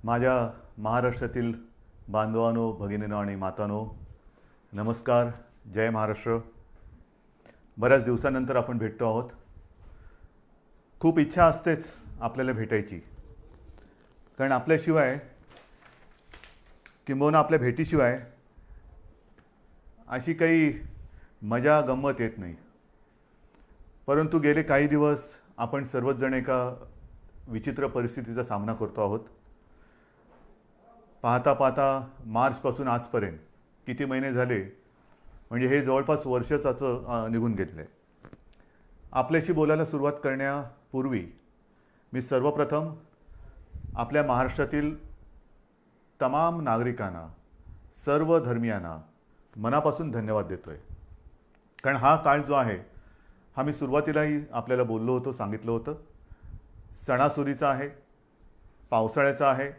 माझ्या महाराष्ट्रातील बांधवांनो, भगिनींनो आणि मातांनो, नमस्कार. जय महाराष्ट्र. बऱ्याच दिवसानंतर आपण भेटतो आहोत. खूप इच्छा असतेच आपल्याला भेटायची, कारण आपल्याशिवाय किंबहुना आपल्या भेटीशिवाय अशी काही मजा गंमत येत नाही. परंतु गेले काही दिवस आपण सर्वच जण एका विचित्र परिस्थितीचा सामना करतो आहोत. पाहता पाहता मार्चपासून आजपर्यंत किती महिने झाले, म्हणजे हे जवळपास वर्षाचं निघून गेलेलं आहे. आपल्याशी बोलायला सुरुवात करण्यापूर्वी मी सर्वप्रथम आपल्या महाराष्ट्रातील तमाम नागरिकांना, सर्व धर्मियांना मनापासून धन्यवाद देतो आहे. कारण हा काळ जो आहे, हा मी सुरुवातीलाही आपल्याला बोललो होतो, सांगितलं होतं, सणासुदीचा आहे, पावसाळ्याचा आहे,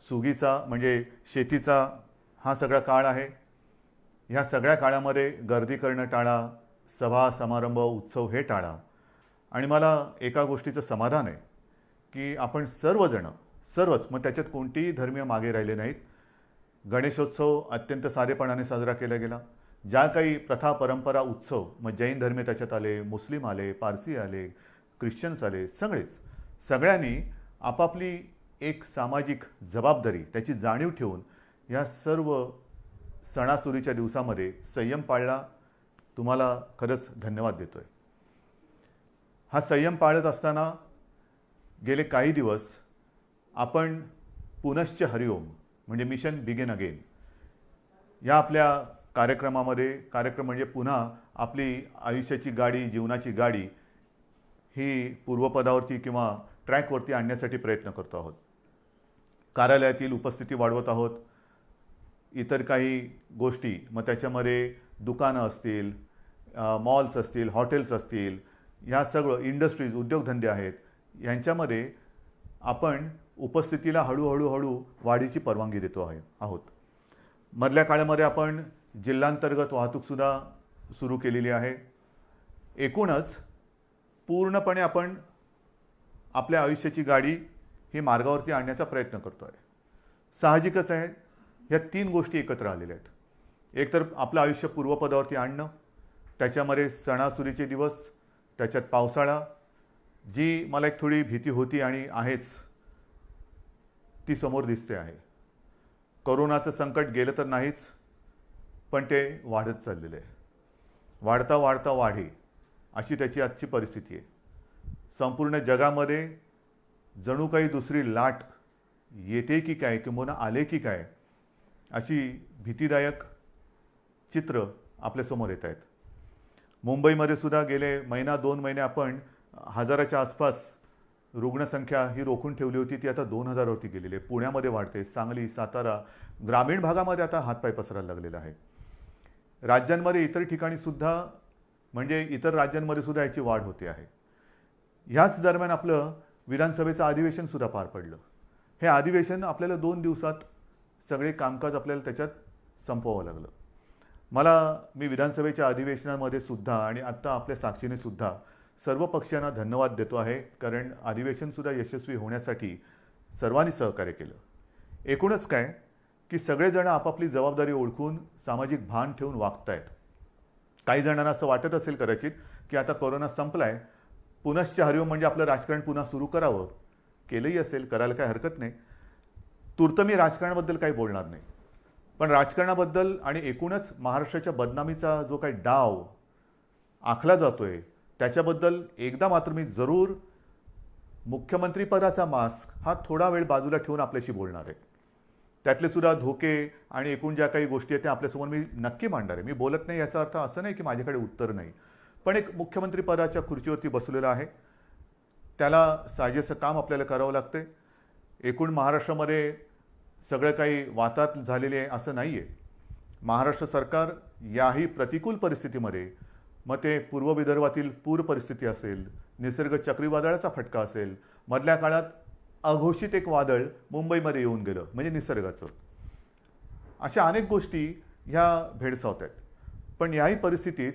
सुगीचा म्हणजे शेतीचा हा सगळा काळ आहे. ह्या सगळ्या काळामध्ये गर्दी करणं टाळा, सभा समारंभ उत्सव हे टाळा. आणि मला एका गोष्टीचं समाधान आहे की आपण सर्वच, मग त्याच्यात कोणतीही धर्मीय मागे राहिले नाहीत. गणेशोत्सव अत्यंत साधेपणाने साजरा केला गेला. ज्या काही प्रथा परंपरा उत्सव, मग जैन धर्मीय त्याच्यात आले, मुस्लिम आले, पारसी आले, ख्रिश्चन्स आले, सगळ्यांनी आपापली एक सामाजिक जबाबदारी, त्याची जाणीव ठेवून या सर्व सणासुदीच्या दिवसामध्ये संयम पाळला. तुम्हाला खरंच धन्यवाद देतोय. हा संयम पाळत असताना गेले काही दिवस आपण पुनश्च हरिओम म्हणजे मिशन बिगिन अगेन या आपल्या कार्यक्रमामध्ये, कार्यक्रम म्हणजे पुन्हा आपली आयुष्याची गाडी, जीवनाची गाडी ही पूर्वपदावरती किंवा ट्रॅकवरती आणण्यासाठी प्रयत्न करतो आहोत. कार्यालयातील उपस्थिती वाढवत आहोत. इतर काही गोष्टी, मग त्याच्यामध्ये दुकानं असतील, मॉल्स असतील, हॉटेल्स असतील, ह्या सगळं इंडस्ट्रीज, उद्योगधंदे आहेत, यांच्यामध्ये आपण उपस्थितीला हळूहळू वाढीची परवानगी देतो आहोत. मधल्या काळामध्ये आपण जिल्हांतर्गत वाहतूकसुद्धा सुरू केलेली आहे. एकूणच पूर्णपणे आपण आपल्या आयुष्याची गाडी ही मार्गावरती आणण्याचा प्रयत्न करतो आहे. साहजिकच आहे, ह्या तीन गोष्टी एकत्र आलेल्या आहेत. एक तर आपलं आयुष्य पूर्वपदावरती आणणं, त्याच्यामध्ये सणासुदीचे दिवस, त्याच्यात पावसाळा, जी मला एक थोडी भीती होती आणि आहेच, ती समोर दिसते आहे. कोरोनाचं संकट गेलं तर नाहीच, पण ते वाढत चाललेलं आहे. वाढता वाढता वाढे अशी त्याची आजची परिस्थिती आहे. संपूर्ण जगामध्ये जणू काही दुसरी लाट येते की काय, किंवा आले की काय, अशी भीतीदायक चित्र आपल्यासमोर येत आहेत. मुंबईमध्ये सुद्धा गेले महिना 2 महिने आपण 1000च्या आसपास रुग्णसंख्या ही रोखून ठेवली होती, ती आता 2000वरती गेलेली आहे. पुण्यामध्ये वाढते, सांगली, सातारा, ग्रामीण भागामध्ये आता हातपाय पसरायला लागलेला आहे. राज्यांमध्ये इतर ठिकाणी सुद्धा, म्हणजे इतर राज्यांमध्ये सुद्धा याची वाढ होते आहे. ह्याच दरम्यान आपलं विधानसभेचं अधिवेशन सुद्धा पार पडलं. हे अधिवेशन आपल्याला 2 दिवसात सगळे कामकाज आपल्याला त्याच्यात संपवावं लागलं. मी विधानसभेच्या अधिवेशनामध्ये सुद्धा आणि आत्ता आपल्या साक्षीने सुद्धा सर्व पक्षांना धन्यवाद देतो आहे, कारण अधिवेशनसुद्धा यशस्वी होण्यासाठी सर्वांनी सहकार्य केलं. एकूणच काय की सगळेजण आपापली जबाबदारी ओळखून सामाजिक भान ठेवून वागत आहेत. काही जणांना असं वाटत असेल कदाचित की आता कोरोना संपलाय, पुनश्च हरिओम म्हणजे आपलं राजकारण पुन्हा सुरू करावं. केलंही असेल, करायला काही हरकत नाही. तूर्त मी राजकारणाबद्दल काही बोलणार नाही, पण राजकारणाबद्दल आणि एकूणच महाराष्ट्राच्या बदनामीचा जो काही डाव आखला जातोय त्याच्याबद्दल एकदा मात्र मी जरूर मुख्यमंत्रीपदाचा मास्क हा थोडा वेळ बाजूला ठेवून आपल्याशी बोलणार आहे. त्यातले सुद्धा धोके आणि एकूण ज्या काही गोष्टी आहेत त्या आपल्यासमोर मी नक्की मांडणार आहे. मी बोलत नाही याचा अर्थ असं नाही की माझ्याकडे उत्तर नाही, पण एक मुख्यमंत्रीपदाच्या खुर्चीवरती बसलेला आहे, त्याला साजेसं काम आपल्याला करावं लागते. एकूण महाराष्ट्रामध्ये सगळं काही वाताहत झालेले आहे असं नाही आहे. महाराष्ट्र सरकार याही प्रतिकूल परिस्थितीमध्ये, मग ते पूर्व विदर्भातील पूर परिस्थिती असेल, निसर्ग चक्रीवादळाचा फटका असेल, मधल्या काळात अघोषित एक वादळ मुंबईमध्ये येऊन गेलं म्हणजे निसर्गाचं, अशा अनेक गोष्टी ह्या भेडसावत आहेत. पण याही परिस्थितीत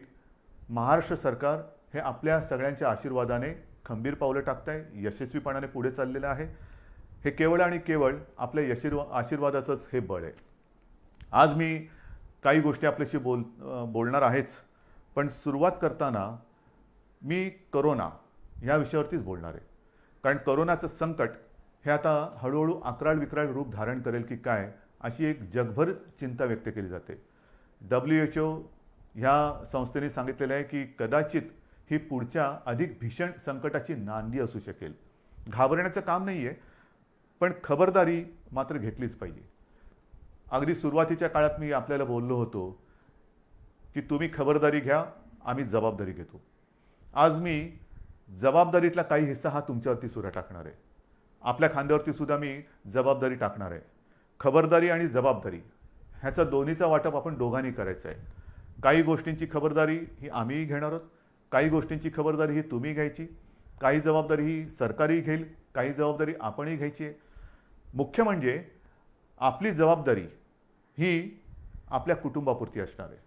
महाराष्ट्र सरकार हे आपल्या सगळ्यांच्या आशीर्वादाने खंबीर पावलं टाकत आहे, यशस्वीपणाने पुढे चाललेलं आहे. हे केवळ आणि केवळ आपल्या आशीर्वादाचंच हे बळ आहे. आज मी काही गोष्टी आपल्याशी बोलणार आहेच, पण सुरुवात करताना मी करोना या विषयावरतीच बोलणार आहे. कारण करोनाचं संकट हे आता हळूहळू अक्राळ विक्राळ रूप धारण करेल की काय, अशी एक जगभर चिंता व्यक्त केली जाते. WHO ह्या संस्थेने सांगितलेलं आहे की कदाचित ही पुढच्या अधिक भीषण संकटाची नांदी असू शकेल. घाबरण्याचं काम नाही आहे, पण खबरदारी मात्र घेतलीच पाहिजे. अगदी सुरुवातीच्या काळात मी आपल्याला बोललो होतो की तुम्ही खबरदारी घ्या, आम्ही जबाबदारी घेतो. आज मी जबाबदारीतला काही हिस्सा हा तुमच्यावरती सुद्धा टाकणार आहे. आपल्या खांद्यावरती सुद्धा मी जबाबदारी टाकणार आहे. खबरदारी आणि जबाबदारी ह्याचा दोन्हीचा वाटप आपण दोघांनी करायचं आहे. काही गोष्टींची खबरदारी ही आम्हीही घेणार आहोत, काही गोष्टींची खबरदारी ही तुम्ही घ्यायची, काही जबाबदारी ही सरकारही घेईल, काही जबाबदारी आपणही घ्यायची आहे. मुख्य म्हणजे आपली जबाबदारी ही आपल्या कुटुंबापुरती असणार आहे.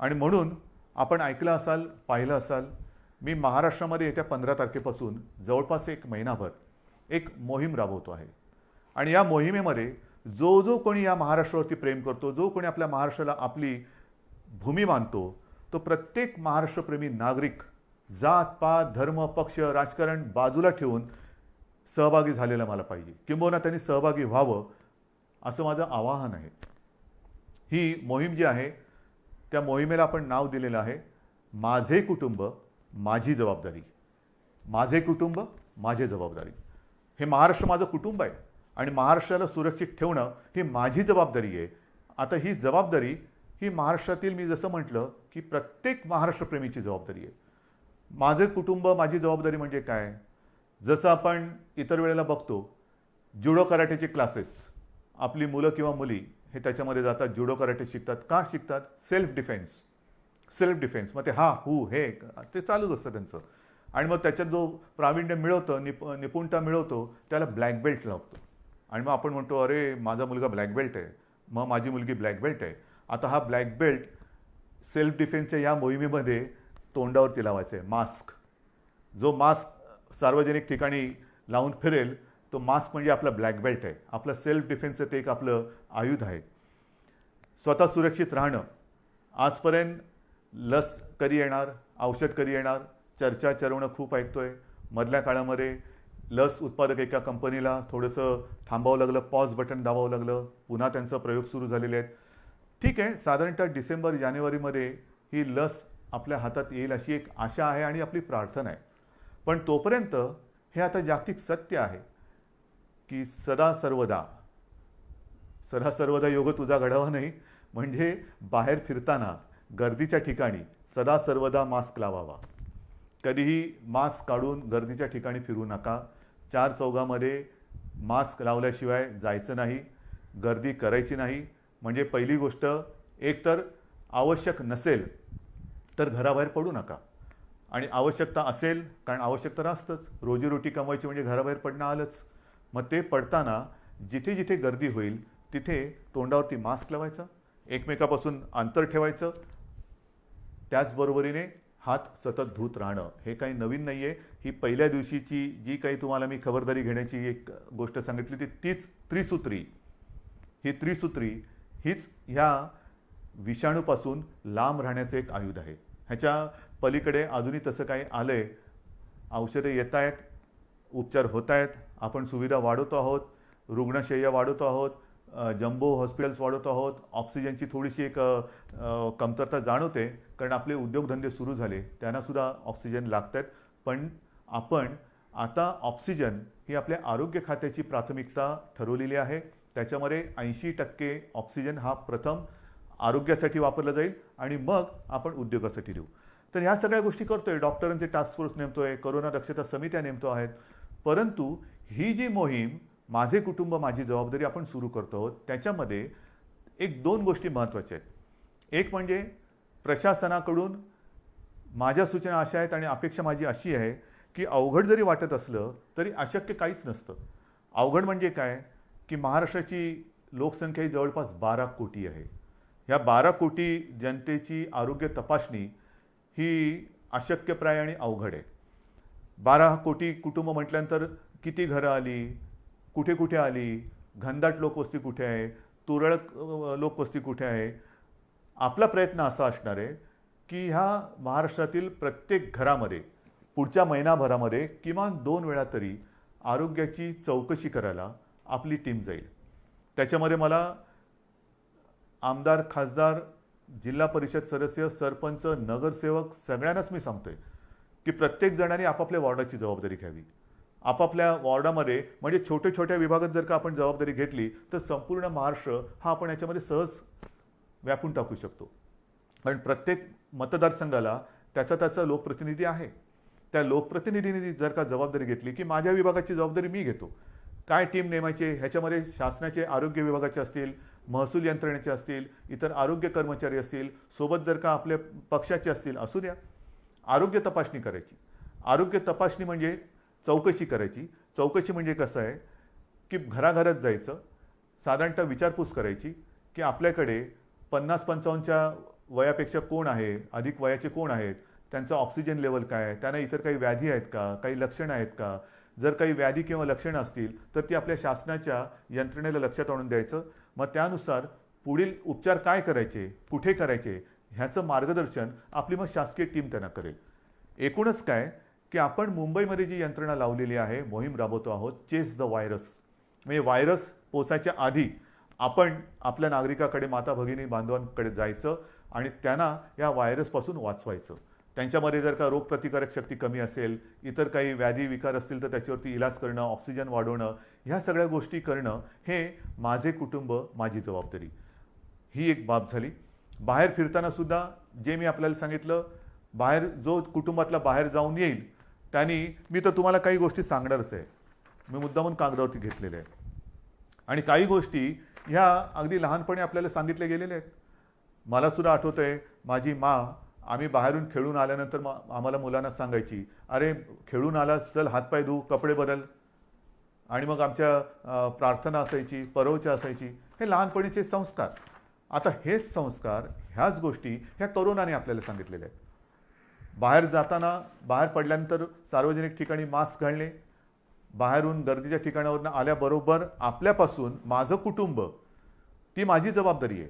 आणि म्हणून आपण ऐकलं असाल, पाहिलं असाल, मी महाराष्ट्रामध्ये येत्या 15 तारखेपासून जवळपास एक महिनाभर एक मोहीम राबवतो आहे. आणि या मोहिमेमध्ये जो जो कोणी या महाराष्ट्रावरती प्रेम करतो, जो कोणी आपल्या महाराष्ट्राला आपली भूमी मानतो, तो प्रत्येक महाराष्ट्रप्रेमी नागरिक जात पात धर्म पक्ष राजकारण बाजूला ठेवून सहभागी झालेला मला पाहिजे, किंबहुना त्यांनी सहभागी व्हावं असं माझं आवाहन आहे. ही मोहीम जी आहे त्या मोहिमेला आपण नाव दिलेलं आहे माझे कुटुंब माझी जबाबदारी. माझे कुटुंब माझी जबाबदारी. हे महाराष्ट्र माझं कुटुंब आहे आणि महाराष्ट्राला सुरक्षित ठेवणं ही माझी जबाबदारी आहे. आता ही जबाबदारी ही महाराष्ट्रातील, मी जसं म्हटलं की प्रत्येक महाराष्ट्रप्रेमीची जबाबदारी आहे. माझे कुटुंब माझी जबाबदारी म्हणजे काय? जसं आपण इतर वेळेला बघतो जुडो कराटेचे क्लासेस, आपली मुलं किंवा मुली हे त्याच्यामध्ये जातात, जुडो कराटे शिकतात. का शिकतात? Self defence. मग ते हे ते चालूच असतं त्यांचं. आणि मग त्याच्यात जो प्रावीण्य मिळवतो, निपुणता मिळवतो, त्याला ब्लॅक बेल्ट लागतो. आणि मग आपण म्हणतो अरे माझा मुलगा ब्लॅक बेल्ट आहे, मग माझी मुलगी ब्लॅक बेल्ट आहे. आता हा ब्लॅक बेल्ट सेल्फ डिफेन्सच्या या मोहिमेमध्ये तोंडावरती लावायचा आहे मास्क. जो मास्क सार्वजनिक ठिकाणी लावून फिरेल तो मास्क म्हणजे आपला ब्लॅक बेल्ट आहे. आपलं सेल्फ डिफेन्सचं ते एक आपलं आयुध आहे. स्वतः सुरक्षित राहणं. आजपर्यंत लस कधी येणार, औषध कधी येणार, चर्चा चरवणं खूप ऐकतोय. मधल्या काळामध्ये लस उत्पादक एका कंपनीला थोडंसं थांबावं लागलं, पॉज बटन दाबावं लागलं, पुन्हा त्यांचा प्रयोग सुरू झालेले आहेत. ठीक आहे, साधारणतः डिसेंबर जानेवारीमध्ये ही लस आपल्या हातात येईल अशी एक आशा आहे आणि आपली प्रार्थना आहे. पण तोपर्यंत हे आता जागतिक सत्य आहे की सदा सर्वदा योग तुझा घडावा नाही. म्हणजे बाहेर फिरताना गर्दीच्या ठिकाणी सदा सर्वदा मास्क लावावा. कधीही मास्क काढून गर्दीच्या ठिकाणी फिरू नका. चार चौघामध्ये मास्क लावल्याशिवाय जायचं नाही, गर्दी करायची नाही. म्हणजे पहिली गोष्ट, एकतर आवश्यक नसेल तर घराबाहेर पडू नका. आणि आवश्यकता असेल, कारण आवश्यकता तर असतंच, रोजीरोटी कमवायची म्हणजे घराबाहेर पडणं आलंच. मग ते पडताना जिथे जिथे गर्दी होईल तिथे तोंडावरती मास्क लावायचा, एकमेकापासून अंतर ठेवायचं. त्याचबरोबरीने हात सतत धुत राहणं. हे काही नवीन नाही आहे. ही पहिल्या दिवशीची जी काही तुम्हाला मी खबरदारी घेण्याची एक गोष्ट सांगितली तीच त्रिसूत्री. ही त्रिसूत्री हीच ह्या विषाणूपासून लांब राहण्याचं एक आयुध आहे. ह्याच्या पलीकडे अजूनही तसं काही आलं आहे. औषधं येत आहेत, उपचार होत आहेत, आपण सुविधा वाढवतो आहोत, रुग्णशय्या वाढवतो आहोत, जम्बो हॉस्पिटल्स वाढवतो आहोत. ऑक्सिजनची थोडीशी एक कमतरता जाणवते, कारण आपले उद्योगधंदे सुरू झाले, त्यांनासुद्धा ऑक्सिजन लागत आहेत. पण आपण आता ऑक्सिजन ही आपल्या आरोग्य खात्याची प्राथमिकता ठरवलेली आहे. त्याच्यामध्ये 80% ऑक्सिजन हा प्रथम आरोग्यासाठी वापरला जाईल आणि मग आपण उद्योगासाठी देऊ. तर ह्या सगळ्या गोष्टी करतोय. डॉक्टरांचे टास्क फोर्स नेमतोय, कोरोना दक्षता समित्या नेमतो आहेत. परंतु ही जी मोहीम माझे कुटुंब माझी जबाबदारी आपण सुरू करतो आहोत, त्याच्यामध्ये एक दोन गोष्टी महत्त्वाच्या आहेत. एक म्हणजे प्रशासनाकडून माझ्या सूचना अशा आहेत आणि अपेक्षा माझी अशी आहे की अवघड जरी वाटत असलं तरी अशक्य काहीच नसतं. अवघड म्हणजे काय की महाराष्ट्राची लोकसंख्या ही जवळपास 12 कोटी आहे. ह्या 12 कोटी जनतेची आरोग्य तपासणी ही अशक्यप्राय आणि अवघड आहे. 12 कोटी कुटुंब म्हटल्यानंतर किती घरं आली, कुठे कुठे आली, घनदाट लोकवस्ती कुठे आहे, तुरळक लोकवस्ती कुठे आहे. आपला प्रयत्न असा असणार आहे की ह्या महाराष्ट्रातील प्रत्येक घरामध्ये पुढच्या महिनाभरामध्ये किमान 2 वेळा तरी आरोग्याची चौकशी करायला आपली टीम जाईल. त्याच्यामध्ये मला आमदार, खासदार, जिल्हा परिषद सदस्य, सरपंच, नगरसेवक सगळ्यांनाच मी सांगतोय की प्रत्येक जणांनी आपापल्या वॉर्डाची जबाबदारी घ्यावी. आपापल्या वॉर्डामध्ये म्हणजे छोट्या छोट्या विभागात जर का आपण जबाबदारी घेतली तर संपूर्ण महाराष्ट्र हा आपण याच्यामध्ये सहज व्यापून टाकू शकतो. कारण प्रत्येक मतदारसंघाला त्याचा लोकप्रतिनिधी आहे. त्या लोकप्रतिनिधींनी जर का जबाबदारी घेतली की माझ्या विभागाची जबाबदारी मी घेतो, काय टीम नेमायचे, ह्याच्यामध्ये शासनाचे आरोग्य विभागाचे असतील, महसूल यंत्रणेचे असतील, इतर आरोग्य कर्मचारी असतील, सोबत जर का आपल्या पक्षाचे असतील, असू द्या. आरोग्य तपासणी करायची. आरोग्य तपासणी म्हणजे चौकशी करायची. चौकशी म्हणजे कसं आहे की घराघरात जायचं, साधारणतः विचारपूस करायची की आपल्याकडे 50-55च्या वयापेक्षा कोण आहे, अधिक वयाचे कोण आहेत, त्यांचं ऑक्सिजन लेवल काय आहे, त्यांना इतर काही व्याधी आहेत का, काही लक्षणं आहेत का. जर काही व्याधी किंवा लक्षणं असतील तर ती आपल्या शासनाच्या यंत्रणेला लक्षात आणून द्यायचं. मग त्यानुसार पुढील उपचार काय करायचे, कुठे करायचे, ह्याचं मार्गदर्शन आपली मग शासकीय टीम त्यांना करेल. एकूणच काय की आपण मुंबईमध्ये जी यंत्रणा लावलेली आहे, मोहीम राबवतो आहोत, चेस द व्हायरस. म्हणजे व्हायरस पोचायच्या आधी आपण आपल्या नागरिकाकडे, माता भगिनी बांधवांकडे जायचं आणि त्यांना या व्हायरसपासून वाचवायचं. त्यांच्यामध्ये जर का रोगप्रतिकारक शक्ती कमी असेल, इतर काही व्याधी विकार असतील तर त्याच्यावरती इलाज करणं, ऑक्सिजन वाढवणं, ह्या सगळ्या गोष्टी करणं हे माझे कुटुंब माझी जबाबदारी, ही एक बाब झाली. बाहेर फिरताना सुद्धा जे मी आपल्याला सांगितलं, बाहेर जो कुटुंबातला बाहेर जाऊन येईल त्यांनी, मी तर तुम्हाला काही गोष्टी सांगणारच आहे, मी मुद्दामून कागदावरती घेतलेल्या आहेत. आणि काही गोष्टी ह्या अगदी लहानपणी आपल्याला सांगितल्या गेलेल्या आहेत. मला सुद्धा आठवतं आहे, माझी माँ आम्ही बाहेरून खेळून आल्यानंतर आम्हाला मुलांना सांगायची, अरे खेळून आलास, चल हातपाय धू, कपडे बदल. आणि मग आमच्या प्रार्थना असायची, परवच्या असायची. हे लहानपणीचे संस्कार. आता हेच संस्कार, ह्याच गोष्टी ह्या करोनाने आपल्याला सांगितलेल्या आहेत. बाहेर जाताना, बाहेर पडल्यानंतर सार्वजनिक ठिकाणी मास्क घालणे, बाहेरून गर्दीच्या ठिकाणावरून आल्याबरोबर आपल्यापासून माझं कुटुंब, ती माझी जबाबदारी आहे.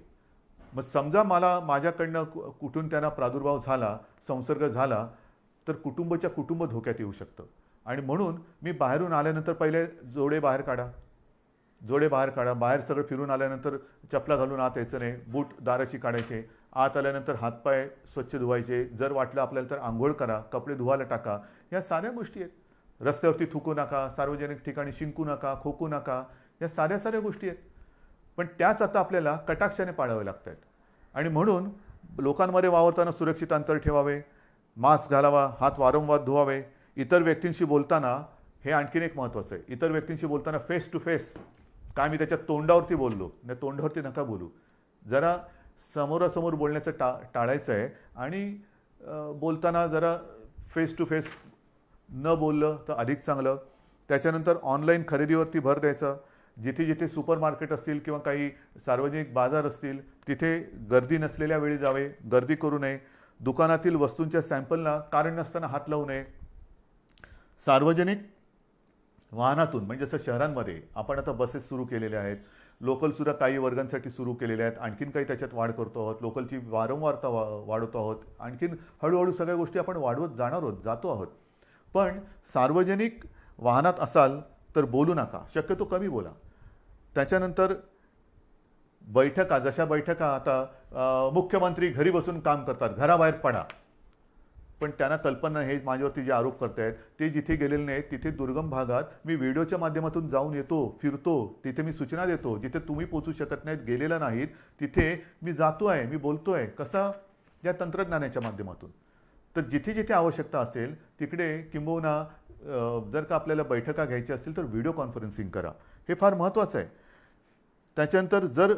मग समजा मला माझ्याकडनं कुठून त्यांना प्रादुर्भाव झाला, संसर्ग झाला, तर कुटुंब धोक्यात येऊ शकतं. आणि म्हणून मी बाहेरून आल्यानंतर पहिले जोडे बाहेर काढा. बाहेर सगळं फिरून आल्यानंतर चपला घालून आत यायचं नाही, बूट दाराशी काढायचे, आत आल्यानंतर हातपाय स्वच्छ धुवायचे, जर वाटलं आपल्याला तर आंघोळ करा, कपडे धुवायला टाका. या साऱ्या गोष्टी आहेत. रस्त्यावरती थुकू नका, सार्वजनिक ठिकाणी शिंकू नका, खोकू नका, या साऱ्या गोष्टी आहेत. पण त्याच आता आपल्याला कटाक्षाने पाळावे लागत आहेत. आणि म्हणून लोकांमध्ये वावरताना सुरक्षित अंतर ठेवावे, मास्क घालावा, हात वारंवार धुवावे. इतर व्यक्तींशी बोलताना हे आणखीन एक महत्त्वाचं आहे, इतर व्यक्तींशी बोलताना फेस टू फेस, काय मी त्याच्या तोंडावरती बोललो नाही, तोंडावरती नका बोलू. जरा समोरासमोर बोलण्याचं टाळायचं आहे. आणि बोलताना जरा फेस टू फेस न बोललं तर अधिक चांगलं. त्याच्यानंतर ऑनलाईन खरेदीवरती भर द्यायचा. जिथे जिथे सुपर मार्केट असतील किंवा काही सार्वजनिक बाजार असतील तिथे गर्दी नसलेल्या वेळी जावे, गर्दी करू नये. दुकानातील वस्तूंच्या सॅम्पलला कारण नसताना हात लावू नये. सार्वजनिक वाहनातून म्हणजे जसं शहरांमध्ये आपण आता बसेस सुरू केलेल्या आहेत, लोकलसुद्धा काही वर्गांसाठी सुरू केलेल्या आहेत, आणखीन काही त्याच्यात वाढ करतो आहोत, लोकलची वारंवारता वाढवतो आहोत, आणखीन हळूहळू सगळ्या गोष्टी आपण वाढवत जातो आहोत. पण सार्वजनिक वाहनात असाल तर बोलू नका, शक्यतो कमी बोला. त्याच्यानंतर बैठका, जशा बैठका आता मुख्यमंत्री घरी बसून काम करतात, घराबाहेर पडा. पण त्यांना कल्पना, हे माझ्यावरती जे आरोप करतायत ते जिथे गेलेले नाहीत, तिथे दुर्गम भागात मी व्हिडिओच्या माध्यमातून जाऊन येतो, फिरतो, तिथे मी सूचना देतो. जिथे तुम्ही पोचू शकत नाहीत, गेलेला नाहीत, तिथे मी जातो आहे, मी बोलतो आहे. कसा? या तंत्रज्ञानाच्या माध्यमातून. तर जिथे जिथे आवश्यकता असेल तिकडे किंबहुना जर का आपल्याला बैठका घ्यायच्या असतील तर व्हिडिओ कॉन्फरन्सिंग करा. हे फार महत्त्वाचं आहे. त्याच्यानंतर जर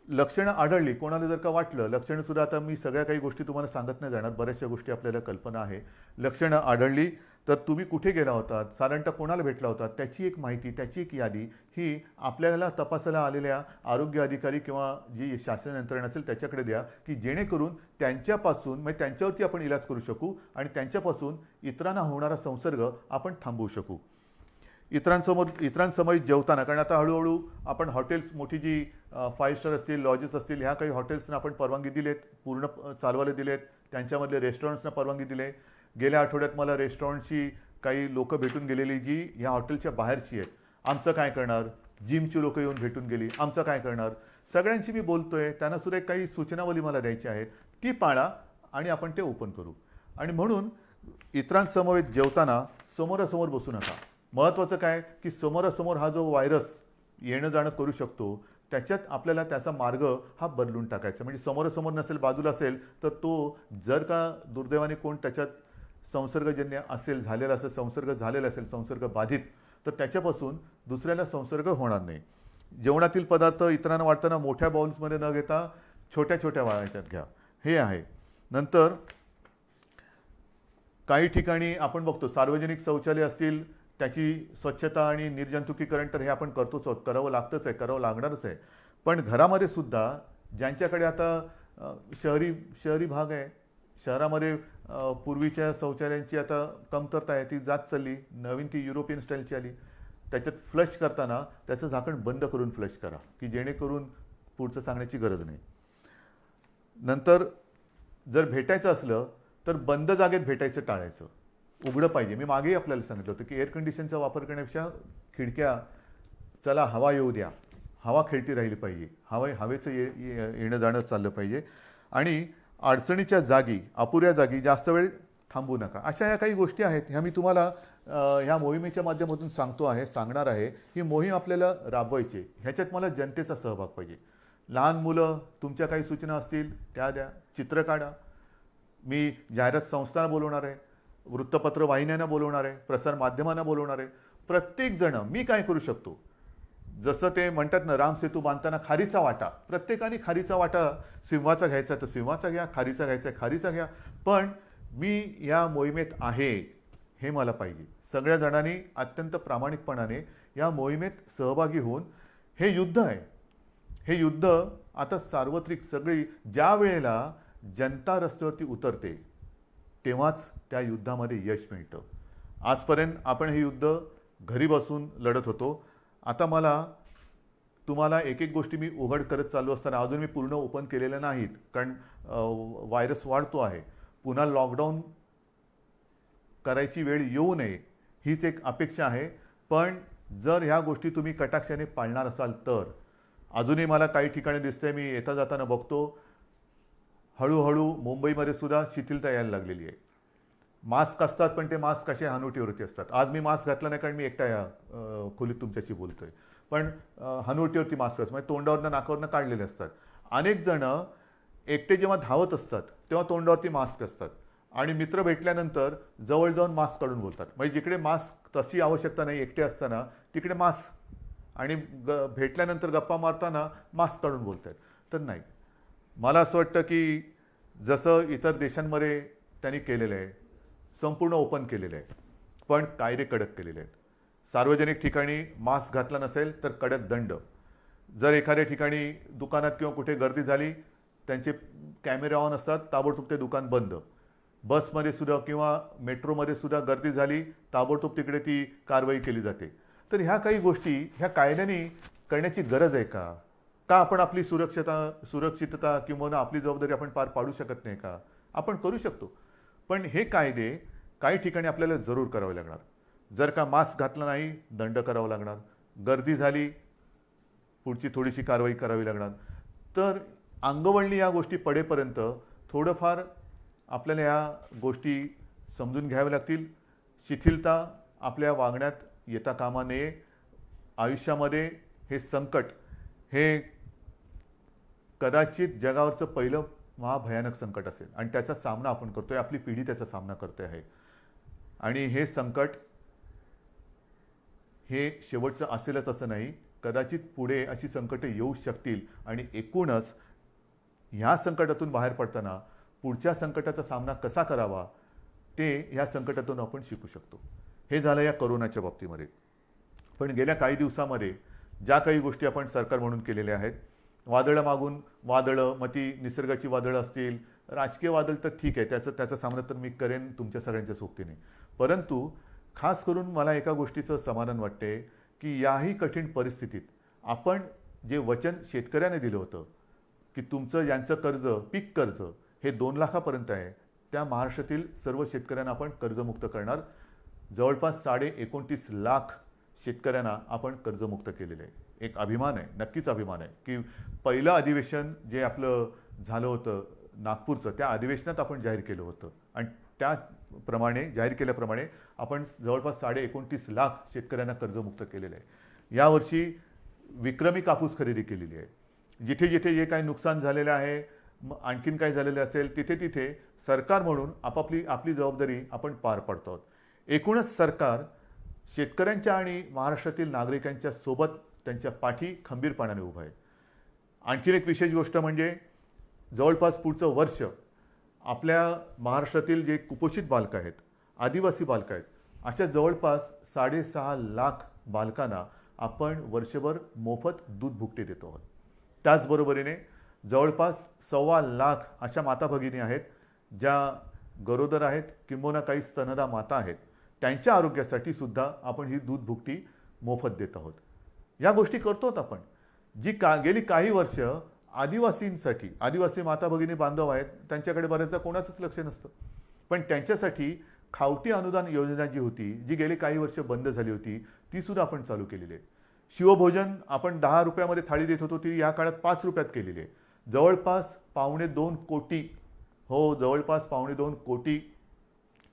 लक्षणं आढळली, कोणाला जर का वाटलं, लक्षणंसुद्धा आता मी सगळ्या काही गोष्टी तुम्हाला सांगत नाही जाणार, बऱ्याचशा गोष्टी आपल्याला कल्पना आहे. लक्षणं आढळली तर तुम्ही कुठे गेला होतात, साधारणतः कोणाला भेटला होता, त्याची एक माहिती, त्याची एक यादी ही आपल्याला तपासायला आलेल्या आरोग्य अधिकारी किंवा जी शासन यंत्रणा असेल त्याच्याकडे द्या, की जेणेकरून त्यांच्यापासून म्हणजे त्यांच्यावरती आपण इलाज करू शकू आणि त्यांच्यापासून इतरांना होणारा संसर्ग आपण थांबवू शकू. इतरांसमोर जेवताना, कारण आता हळूहळू आपण हॉटेल्स, मोठी जी 5 स्टार असतील, लॉजेस असतील, ह्या काही हॉटेल्सना आपण परवानगी दिलेत, पूर्ण चालवायला दिलेत. त्यांच्यामधले रेस्टॉरंट्सना परवानगी दिले. गेल्या आठवड्यात मला रेस्टॉरंटची काही लोकं भेटून गेलेली जी ह्या हॉटेलच्या बाहेरची आहेत. आमचं काय करणार? जिमची लोकं येऊन भेटून गेली. आमचं काय करणार? सगळ्यांशी मी बोलतोय. त्यांना सुद्धा काही सूचनावली मला द्यायची आहेत, ती पाळा आणि आपण ते ओपन करू. आणि म्हणून इतरांसमवेत जेवताना समोरासमोर बसू नका. महत्त्वाचं काय की समोरासमोर हा जो व्हायरस येणं जाणं करू शकतो, त्याच्यात आपल्याला त्याचा मार्ग हा बदलून टाकायचा. म्हणजे समोरासमोर नसेल, बाजूला असेल, तर तो जर का दुर्दैवाने कोण त्याच्यात संसर्गजन्य असेल, झालेला असेल, संसर्ग झालेला असेल, संसर्ग बाधित, तर त्याच्यापासून दुसऱ्याला संसर्ग होणार नाही. जेवणातील पदार्थ इतरांना वाटताना मोठ्या बाउल्समध्ये न घेता छोट्या छोट्या वाळायच्यात घ्या, हे आहे. नंतर काही ठिकाणी आपण बघतो सार्वजनिक शौचालय असतील, त्याची स्वच्छता आणि निर्जंतुकीकरण तर हे आपण करतोच आहोत, करावं लागतंच आहे, करावं लागणारच आहे. पण घरामध्ये सुद्धा ज्यांच्याकडे आता शहरी भाग आहे, शहरामध्ये पूर्वीच्या शौचालयांची आता कमतरता आहे, ती जात चालली. नवीन ती युरोपियन स्टाईलची आली. त्याच्यात फ्लश करताना त्याचं झाकण बंद करून फ्लश करा, की जेणेकरून पुढचं सांगण्याची गरज नाही. नंतर जर भेटायचं असलं तर बंद जागेत भेटायचं टाळायचं, उघडं पाहिजे. मी मागेही आपल्याला सांगितलं होतं की एअर कंडिशनचा वापर करण्यापेक्षा खिडक्या, चला हवा येऊ द्या, हवा खेळती राहिली पाहिजे, हवेचं येणं जाणं चाललं पाहिजे. आणि अडचणीच्या जागी, अपुऱ्या जागी जास्त वेळ थांबू नका. अशा या काही गोष्टी आहेत, ह्या मी तुम्हाला ह्या मोहिमेच्या माध्यमातून सांगणार आहे. ही मोहीम आपल्याला राबवायची, ह्याच्यात मला जनतेचा सहभाग पाहिजे. लहान मुलं, तुमच्या काही सूचना असतील त्या द्या, चित्र काढा. मी जाहिरात संस्थांना बोलवणार आहे, वृत्तपत्र वाहिन्यांना बोलवणार आहे, प्रसार माध्यमांना बोलवणार आहे. प्रत्येकजण मी काय करू शकतो, जसं ते म्हणतात ना, राम सेतू बांधताना खारीचा वाटा, प्रत्येकाने खारीचा वाटा सिंहाचा घ्यायचा तर सिंहाचा घ्या, खारीचा घ्यायचा खारीचा घ्या. पण मी या मोहिमेत आहे हे मला पाहिजे. सगळ्या जणांनी अत्यंत प्रामाणिकपणाने या मोहिमेत सहभागी होऊन, हे युद्ध आहे, हे युद्ध आता सार्वत्रिक, सगळी ज्या वेळेला जनता रस्त्यावरती उतरते तेव्हाच त्या युद्धामध्ये यश मिळतं. आजपर्यंत आपण हे युद्ध घरी बसून लढत होतो. आता मला तुम्हाला एक एक गोष्टी मी उघड करत चालू असताना, अजून मी पूर्ण ओपन केलेल्या नाहीत, कारण व्हायरस वाढतो आहे. पुन्हा लॉकडाऊन करायची वेळ येऊ नये हीच एक अपेक्षा आहे. पण जर ह्या गोष्टी तुम्ही कटाक्षाने पाळणार असाल तर, अजूनही मला काही ठिकाणी दिसतंय, मी येता जाताना बघतो, हळूहळू मुंबईमध्ये सुद्धा शिथिलता यायला लागलेली आहे. मास्क असतात पण ते मास्क कसे हनुवटीवरती असतात. आज मी मास्क घातला नाही कारण मी एकटा या खोलीत तुमच्याशी बोलतोय, पण हनुवटीवरती मास्क असतात, म्हणजे तोंडावरनं नाकावरनं काढलेले असतात. अनेक जण एकटे जेव्हा धावत असतात तेव्हा तोंडावरती मास्क असतात, आणि मित्र भेटल्यानंतर जवळ जाऊन मास्क काढून बोलतात. म्हणजे जिकडे मास्क तशी आवश्यकता नाही एकटे असताना, तिकडे मास्क, आणि भेटल्यानंतर गप्पा मारताना मास्क काढून बोलतात. तर नाही, मला असं वाटतं की जसं इतर देशांमध्ये त्यांनी केलेलं आहे, संपूर्ण ओपन केलेलं आहे, पण कायदे कडक केलेले आहेत. सार्वजनिक ठिकाणी मास्क घातला नसेल तर कडक दंड. जर एखाद्या ठिकाणी दुकानात किंवा कुठे गर्दी झाली, त्यांचे कॅमेरे ऑन असतात, ताबडतोब ते दुकान बंद. बसमध्ये सुद्धा किंवा मेट्रोमध्ये सुद्धा गर्दी झाली, ताबडतोब तिकडे ती कारवाई केली जाते. तर ह्या काही गोष्टी ह्या कायद्याने करण्याची गरज आहे का? का आपण आपली सुरक्षितता किंवा आपली जबाबदारी आपण पार पाडू शकत नाही का? आपण करू शकतो, पण हे कायदे काही ठिकाणी आपल्याला जरूर करावे लागणार. जर का मास्क घातला नाही, दंड करावा लागणार. गर्दी झाली, पुढची थोडीशी कारवाई करावी लागणार. तर अंगवळणी या गोष्टी पडेपर्यंत थोडंफार आपल्याला या गोष्टी समजून घ्याव्या लागतील. शिथिलता आपल्या वागण्यात येता कामा नये. आयुष्यामध्ये हे संकट हे कदाचित जगावरचं पहिलं महाभयानक संकट असेल, आणि त्याचा सामना आपण करतोय, आपली पिढी त्याचा सामना करते आहे. आणि हे संकट हे शेवटचं असेलच असं नाही, कदाचित पुढे अशी संकटे येऊ शकतील, आणि एकूणच ह्या संकटातून बाहेर पडताना पुढच्या संकटाचा सामना कसा करावा ते ह्या संकटातून आपण शिकू शकतो. हे झालं या कोरोनाच्या बाबतीमध्ये. पण गेल्या काही दिवसामध्ये ज्या काही गोष्टी आपण सरकार म्हणून केलेल्या आहेत, वादळं मागून वादळं, मग ती निसर्गाची वादळं असतील, राजकीय वादळ तर ठीक आहे, त्याचा सामना तर मी करेन तुमच्या सगळ्यांच्या सोबतीने. परंतु खास करून मला एका गोष्टीचं समाधान वाटते की याही कठीण परिस्थितीत आपण जे वचन शेतकऱ्याने दिलं होतं की तुमचं यांचं कर्ज पीक कर्ज हे 2 लाखापर्यंत आहे, त्या महाराष्ट्रातील सर्व शेतकऱ्यांना आपण कर्जमुक्त करणार. जवळपास 29.5 लाख शेतकऱ्यांना आपण कर्जमुक्त केलेलं आहे. एक अभिमान आहे, नक्कीच अभिमान आहे की पहिलं अधिवेशन जे आपलं झालं होतं नागपूरचं, त्या अधिवेशनात आपण जाहीर केलं होतं आणि त्याप्रमाणे जाहीर केल्याप्रमाणे आपण जवळपास 29.5 लाख शेतकऱ्यांना कर्जमुक्त केलेलं आहे. यावर्षी विक्रमी कापूस खरेदी केलेली आहे. जिथे जिथे जे काही नुकसान झालेलं आहे, आणखीन काय झालेलं असेल, तिथे तिथे सरकार म्हणून आपली जबाबदारी आपण पार पाडतो आहोत. एकूणच सरकार शेतकऱ्यांच्या आणि महाराष्ट्रातील नागरिकांच्या सोबत त्यांच्या पाठी खंबीरपणाने उभं आहे. आणखीन एक विशेष गोष्ट म्हणजे जवळपास पुढचं वर्ष आपल्या महाराष्ट्रातील जे कुपोषित बालकं आहेत, आदिवासी बालकं आहेत, अशा जवळपास 6.5 लाख बालकांना आपण वर्षभर मोफत दूध भुकटे देतो आहोत. त्याचबरोबरीने जवळपास 1.25 लाख अशा माता भगिनी आहेत ज्या गरोदर आहेत किंबहुना काही स्तनदा माता आहेत, त्यांच्या आरोग्यासाठी सुद्धा आपण ही दूध भुकटी मोफत देत आहोत. या गोष्टी करतोत आपण. गेली काही वर्ष आदिवासींसाठी, आदिवासी माता भगिनी बांधव आहेत, त्यांच्याकडे बऱ्याचदा कोणाचंच लक्ष नसतं, पण त्यांच्यासाठी खावटी अनुदान योजना जी होती, जी गेली काही वर्ष बंद झाली होती, ती सुद्धा आपण चालू केलेली आहे. शिवभोजन आपण 10 रुपयामध्ये थाळी देत होतो, ती या काळात 5 रुपयात केलेली आहे. जवळपास 2.25 कोटी, जवळपास 2.25 कोटी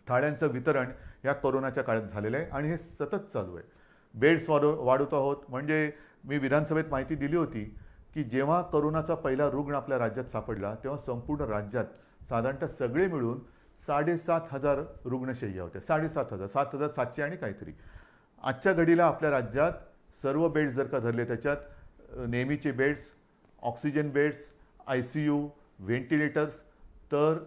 थाळ्यांचं वितरण या कोरोनाच्या काळात झालेलं आहे आणि हे सतत चालू आहे. बेड्स वाढवत आहोत. म्हणजे मी विधानसभेत माहिती दिली होती की जेव्हा कोरोनाचा पहिला रुग्ण आपल्या राज्यात सापडला तेव्हा संपूर्ण राज्यात साधारणतः सगळे मिळून 7,500 रुग्णशय्या होत्या. 7,500, 7,700 आणि काहीतरी. आजच्या घडीला आपल्या राज्यात सर्व बेड्स जर का धरले, त्याच्यात नेहमीचे beds, oxygen beds, ICU, ventilators, तर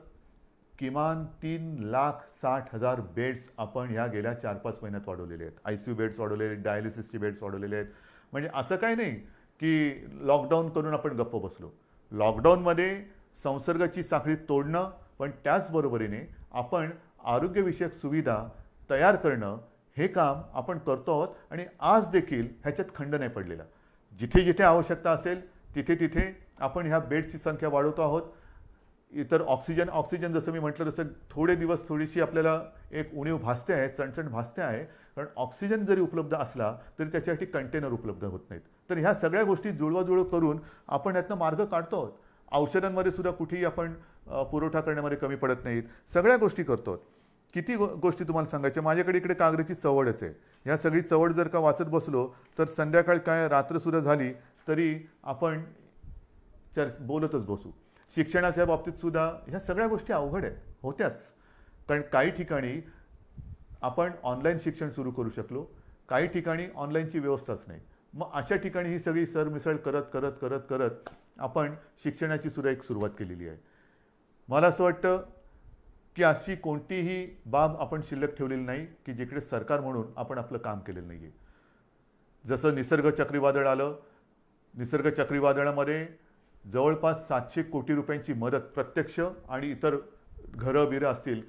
किमान 3,60,000 बेड्स आपण ह्या गेल्या 4-5 महिन्यात वाढवलेले आहेत. ICU बेड्स वाढवलेले आहेत, डायलिसिसचे बेड्स वाढवलेले आहेत. म्हणजे असं काही नाही की लॉकडाऊन करून आपण गप्प बसलो. लॉकडाऊनमध्ये संसर्गाची साखळी तोडणं, पण त्याचबरोबरीने आपण आरोग्यविषयक सुविधा तयार करणं, हे काम आपण करतो आहोत आणि आज देखील ह्याच्यात खंड नाही पडलेला. जिथे जिथे आवश्यकता असेल तिथे तिथे आपण ह्या बेडची संख्या वाढवतो आहोत. इतर ऑक्सिजन जसं मी म्हटलं तसं थोडे दिवस थोडीशी आपल्याला एक उणीव भासते आहे, चणचण भासते आहे, कारण ऑक्सिजन जरी उपलब्ध असला तरी त्याच्यासाठी कंटेनर उपलब्ध होत नाहीत. तर ह्या सगळ्या गोष्टी जुळवाजुळव करून आपण यातनं मार्ग काढतो आहोत. औषधांमध्ये सुद्धा कुठेही आपण पुरवठा करण्यामध्ये कमी पडत नाहीत. सगळ्या गोष्टी करतो आहोत. किती गोष्टी तुम्हाला सांगायच्या. माझ्याकडे इकडे कागदाची चवडच आहे. ह्या सगळी चवड जर का वाचत बसलो तर संध्याकाळ काय रात्रसुद्धा झाली तरी आपण बोलतच बसू. शिक्षणाच्या बाबतीत सुद्धा ह्या सगळ्या गोष्टी अवघड आहेत, होत्याच. कारण काही ठिकाणी आपण ऑनलाईन शिक्षण सुरू करू शकलो, काही ठिकाणी ऑनलाईनची व्यवस्थाच नाही. मग अशा ठिकाणी ही सगळी सरमिसळ करत करत करत करत आपण शिक्षणाची सुद्धा एक सुरुवात केलेली आहे. मला असं वाटतं की अशी कोणतीही बाब आपण शिल्लक ठेवलेली नाही की जिकडे सरकार म्हणून आपण आपलं काम केलेलं नाही आहे. जसं निसर्ग चक्रीवादळ आलं, निसर्ग चक्रीवादळामध्ये जवळपास 700 कोटी रुपयांची मदत प्रत्यक्ष आणि इतर घरं बिरं असतील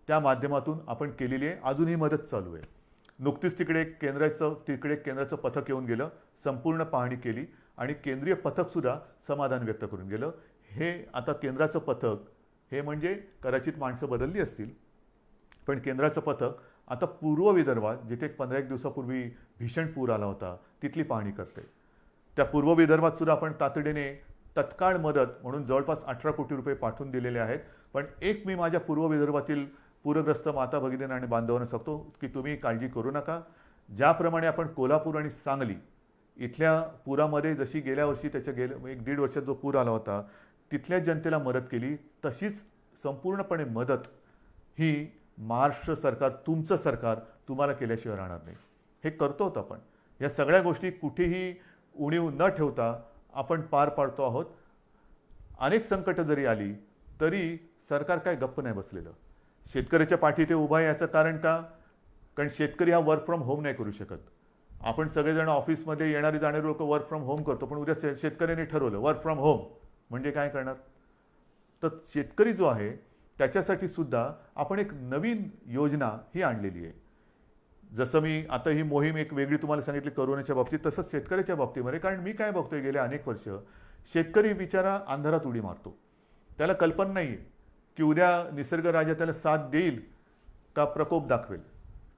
त्या माध्यमातून आपण केलेली आहे. अजूनही मदत चालू आहे. नुकतीच तिकडे केंद्राचं पथक येऊन गेलं, संपूर्ण पाहणी केली आणि केंद्रीय पथकसुद्धा समाधान व्यक्त करून गेलं. हे आता केंद्राचं पथक हे म्हणजे कदाचित माणसं बदलली असतील, पण केंद्राचं पथक आता पूर्व विदर्भात जिथे 15 दिवसापूर्वी भीषण पूर आला होता तिथली पाहणी करते. त्या पूर्व विदर्भात सुद्धा आपण तातडीने तत्काळ मदत म्हणून जवळपास 18 कोटी रुपये पाठवून दिलेले आहेत. पण एक मी माझ्या पूर्व विदर्भातील पूरग्रस्त माता भगिनींना आणि बांधवांना सांगतो की तुम्ही काळजी करू नका. ज्याप्रमाणे आपण कोल्हापूर आणि सांगली इथल्या पुरामध्ये जशी गेल्या वर्षी त्याच्या 1-1.5 वर्षात जो पूर आला होता तिथल्या जनतेला मदत केली, तशीच संपूर्णपणे मदत ही महाराष्ट्र सरकार, तुमचं सरकार तुम्हाला केल्याशिवाय राहणार नाही. हे करतो आपण. या सगळ्या गोष्टी कुठेही उणीव न ठेवता आपण पार पाडतो आहोत. अनेक संकट जरी आली तरी सरकार काय गप्प नाही बसलेलं. शेतकऱ्याच्या पाठी ते उभा आहे. याचं कारण का? कारण शेतकरी हा वर्क फ्रॉम होम नाही करू शकत. आपण सगळेजण ऑफिसमध्ये येणारे जाणारे लोक वर्क फ्रॉम होम करतो, पण उद्या शेतकऱ्याने ठरवलं वर्क फ्रॉम होम म्हणजे काय करणार? तर शेतकरी जो आहे त्याच्यासाठी सुद्धा आपण एक नवीन योजना ही आणलेली आहे. जसं मी आता ही मोहीम एक वेगळी तुम्हाला सांगितली करोनाच्या बाबतीत, तसंच शेतकऱ्याच्या बाबतीमध्ये. कारण मी काय बघतोय गेले अनेक वर्ष, शेतकरी बिचारा अंधारात उडी मारतो. त्याला कल्पना नाही आहे की उद्या निसर्ग राजा त्याला साथ देईल का प्रकोप दाखवेल,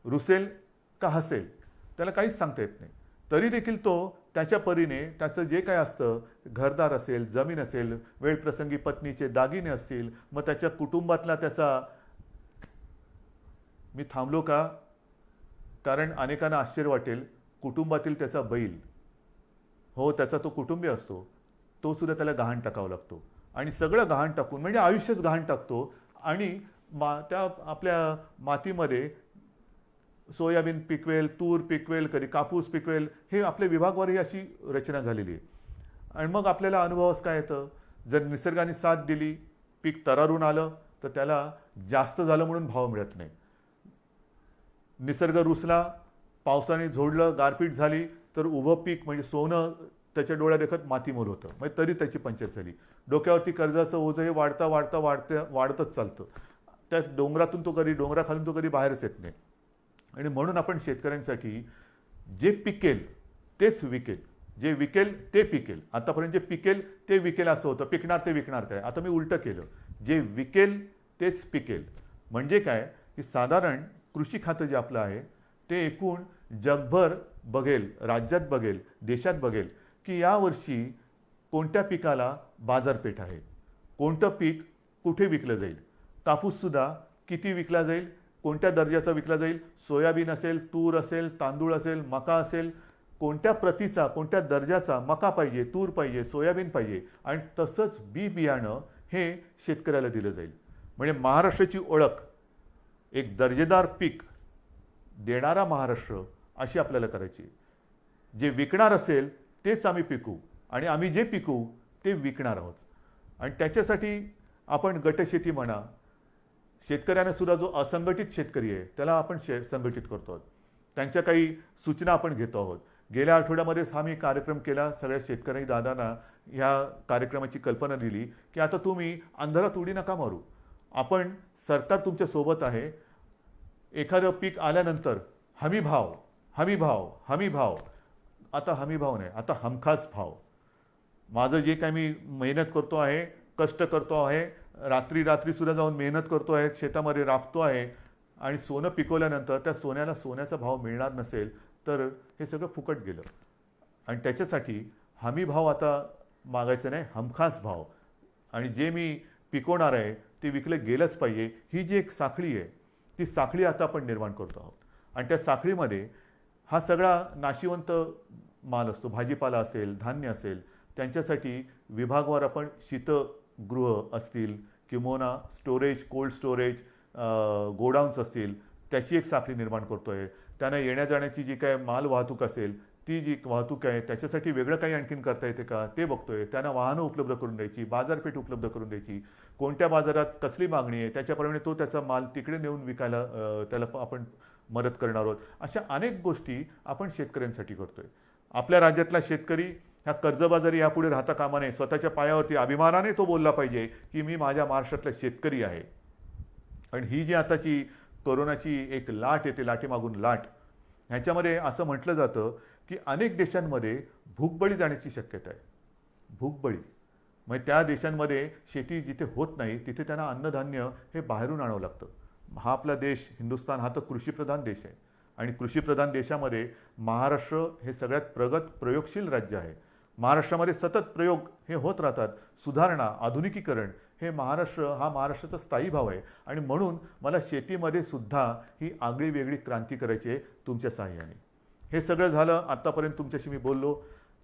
रुसेल का हसेल, त्याला काहीच सांगता येत नाही. तरी देखील तो त्याच्या परीने त्याचं जे काय असतं, घरदार असेल, जमीन असेल, वेळप्रसंगी पत्नीचे दागिने असतील, मग त्याच्या कुटुंबातला त्याचा, मी थांबलो का कारण अनेकांना आश्चर्य वाटेल, कुटुंबातील त्याचा बैल, हो त्याचा तो कुटुंबी असतो, तो सुद्धा त्याला गहाण टाकावा लागतो. आणि सगळं गहाण टाकून म्हणजे आयुष्यच गहाण टाकतो. आणि त्या आपल्या मातीमध्ये सोयाबीन पिकवेल, तूर पिकवेल, कधी कापूस पिकवेल, हे आपल्या विभागवारही अशी रचना झालेली आहे. आणि मग आपल्याला अनुभवास काय येतं, जर निसर्गाने साथ दिली, पीक तरारून आलं, तर त्याला जास्त झालं म्हणून भाव मिळत नाही. निसर्ग रुसला, पावसाने झोडलं, गारपीट झाली, तर उभं पीक म्हणजे सोनं त्याच्या डोळ्या देखत मातीमोल होतं, म्हणजे तरी त्याची पंचायत झाली. डोक्यावरती कर्जाचं ओझं हे वाढता वाढता वाढतच चालतं. त्या डोंगरातून तो कधी, डोंगराखालून तो कधी बाहेरच येत नाही. आणि म्हणून आपण शेतकऱ्यांसाठी जे पिकेल तेच विकेल, जे विकेल ते पिकेल. आतापर्यंत जे पिकेल ते विकेल असं होतं, पिकणार ते विकणार काय. आता मी उलटं केलं, जे विकेल तेच पिकेल. म्हणजे काय की साधारण कृषी खातं जे आपलं आहे ते एकूण जगभर बघेल, राज्यात बघेल, देशात बघेल की यावर्षी कोणत्या पिकाला बाजारपेठ आहे, कोणतं पीक कुठे विकलं जाईल, कापूससुद्धा किती विकला जाईल, कोणत्या दर्जाचा विकला जाईल, सोयाबीन असेल, तूर असेल, तांदूळ असेल, मका असेल, कोणत्या प्रतीचा, कोणत्या दर्जाचा मका पाहिजे, तूर पाहिजे, सोयाबीन पाहिजे. आणि तसंच बी बियाणं हे शेतकऱ्याला दिलं जाईल. म्हणजे महाराष्ट्राची ओळख एक दर्जेदार पीक देणारा महाराष्ट्र अशी आपल्याला करायची. जे विकणार असेल तेच आम्ही पिकू आणि आम्ही जे पिकू ते विकणार आहोत. आणि त्याच्यासाठी आपण गटशेती म्हणा, शेतकऱ्यांना सुद्धा जो असंघटित शेतकरी आहे त्याला आपण संघटित करतो आहोत. त्यांच्या काही सूचना आपण घेतो आहोत. गेल्या आठवड्यामध्येच हा मी कार्यक्रम केला. सगळ्या शेतकरी दादांना ह्या कार्यक्रमाची कल्पना दिली की आता तुम्ही अंधारात उडी नका मारू, आपण सरकार तुमच्या सोबत आहे. एखादं पीक आल्यानंतर हमी भाव, हमी भाव, हमी भाव. आता हमी भाव नाही, आता हमखास भाव. माझं जे काय मी मेहनत करतो आहे, कष्ट करतो आहे, रात्री रात्री सुद्धा जाऊन मेहनत करतो आहे, शेतामध्ये राबतो आहे आणि सोनं पिकवल्यानंतर त्या सोन्याला सोन्याचा भाव मिळणार नसेल तर हे सगळं फुकट गेलं. आणि त्याच्यासाठी हमी भाव आता मागायचं नाही, हमखास भाव. आणि जे मी पिकवणार आहे ते विकलं गेलंच पाहिजे. ही जी एक साखळी आहे ती साखळी आता आपण निर्माण करतो आहोत. आणि त्या साखळीमध्ये हा सगळा नाशिवंत माल असतो, भाजीपाला असेल, धान्य असेल, त्यांच्यासाठी विभागवार आपण शीतगृह असतील किंवा स्टोरेज, कोल्ड स्टोरेज, गोडाऊन्स असतील, त्याची एक साखळी निर्माण करतो आहे. त्यांना येण्या जाण्याची जी काय माल वाहतूक असेल ती जी वाहतूक आहे त्याच्यासाठी वेगळं काही आणखीन करता येते का ते बघतोय. त्यांना वाहनं उपलब्ध करून द्यायची, बाजारपेठ उपलब्ध करून द्यायची, कोणत्या बाजारात कसली मागणी आहे त्याच्याप्रमाणे तो त्याचा माल तिकडे नेऊन विकायला त्याला आपण मदत करणार आहोत. अशा अनेक गोष्टी आपण शेतकऱ्यांसाठी करतोय. आपल्या राज्यातला शेतकरी ह्या कर्जबाजारी यापुढे राहता कामा नये. स्वतःच्या पायावरती अभिमानाने तो बोलला पाहिजे की मी माझ्या महाराष्ट्रातला शेतकरी आहे. आणि ही जी आताची कोरोनाची एक लाट येते, लाटेमागून लाट, ह्याच्यामध्ये असं म्हटलं जातं की अनेक देशांमध्ये भूकबळी जाण्याची शक्यता आहे. भूकबळी म्हणजे त्या देशांमध्ये शेती जिथे होत नाही तिथे त्यांना अन्नधान्य हे बाहेरून आणावं लागतं. हा आपला देश हिंदुस्थान हा तर कृषीप्रधान देश आहे आणि कृषीप्रधान देशामध्ये महाराष्ट्र हे सगळ्यात प्रगत प्रयोगशील राज्य आहे. महाराष्ट्रामध्ये सतत प्रयोग हे होत राहतात. सुधारणा, आधुनिकीकरण हे महाराष्ट्राचा स्थायी भाव आहे. आणि म्हणून मला शेतीमध्ये सुद्धा ही आगळी वेगळी क्रांती करायची आहे तुमच्या सहाय्याने. हे सगळं झालं, आत्तापर्यंत तुमच्याशी मी बोललो.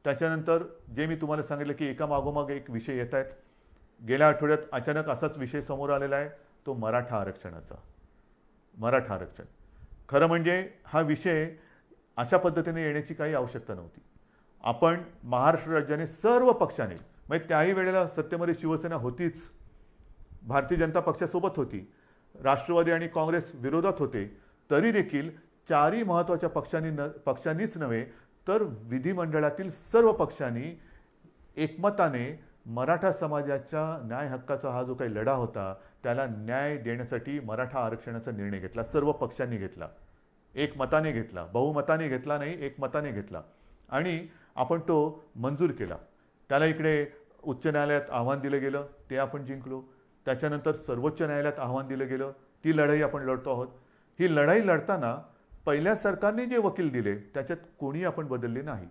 त्याच्यानंतर जे मी तुम्हाला सांगितलं की एका मागोमाग एक विषय येत आहेत. गेल्या आठवड्यात अचानक असाच विषय समोर आलेला आहे, तो मराठा आरक्षणाचा. मराठा आरक्षण खरं म्हणजे हा विषय अशा पद्धतीने येण्याची काही आवश्यकता नव्हती. आपण महाराष्ट्र राज्याने सर्व पक्षाने, म्हणजे त्याही वेळेला सत्तेमध्ये शिवसेना होतीच, भारतीय जनता पक्षासोबत होती, राष्ट्रवादी आणि काँग्रेस विरोधात होते, तरी देखील चारही महत्त्वाच्या पक्षांनीच नव्हे तर विधिमंडळातील सर्व पक्षांनी एकमताने मराठा समाजाच्या न्याय हक्काचा हा जो काही लढा होता त्याला न्याय देण्यासाठी मराठा आरक्षणाचा निर्णय घेतला. सर्व पक्षांनी घेतला एकमताने घेतला, बहुमताने घेतला नाही, एकमताने घेतला आणि आपण तो मंजूर केला. त्याला इकडे उच्च न्यायालयात आव्हान दिलं गेलं, ते आपण जिंकलो. त्याच्यानंतर सर्वोच्च न्यायालयात आव्हान दिलं गेलं, ती लढाई आपण लढतो आहोत. ही लढाई लढताना पहिल्या सरकारने जे वकील दिले त्याच्यात कोणी आपण बदलले नाही.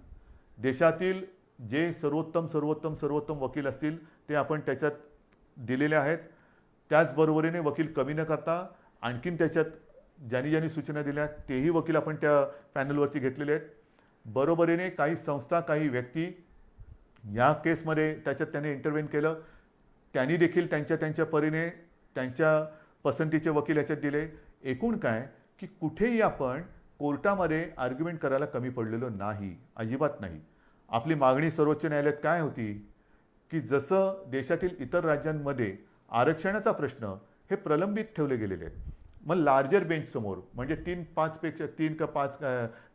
देशातील जे सर्वोत्तम सर्वोत्तम सर्वोत्तम वकील असतील ते आपण त्याच्यात दिलेले आहेत. त्याचबरोबरीने वकील कमी न करता आणखीन त्याच्यात ज्यांनी ज्यांनी सूचना दिल्या तेही वकील आपण त्या पॅनलवरती घेतलेले आहेत. बरोबरीने काही संस्था, काही व्यक्ती या केसमध्ये त्याच्यात त्याने इंटरव्हेन केलं. त्यांनी देखील त्यांच्या त्यांच्या परीने त्यांच्या पसंतीचे वकील याच्यात दिले. एकूण काय की कुठेही आपण कोर्टामध्ये आर्ग्युमेंट करायला कमी पडलेलो नाही, अजिबात नाही. आपली मागणी सर्वोच्च न्यायालयात काय होती की जसं देशातील इतर राज्यांमध्ये आरक्षणाचा प्रश्न हे प्रलंबित ठेवले गेलेले आहेत, मग लार्जर बेंचसमोर म्हणजे 3 का 5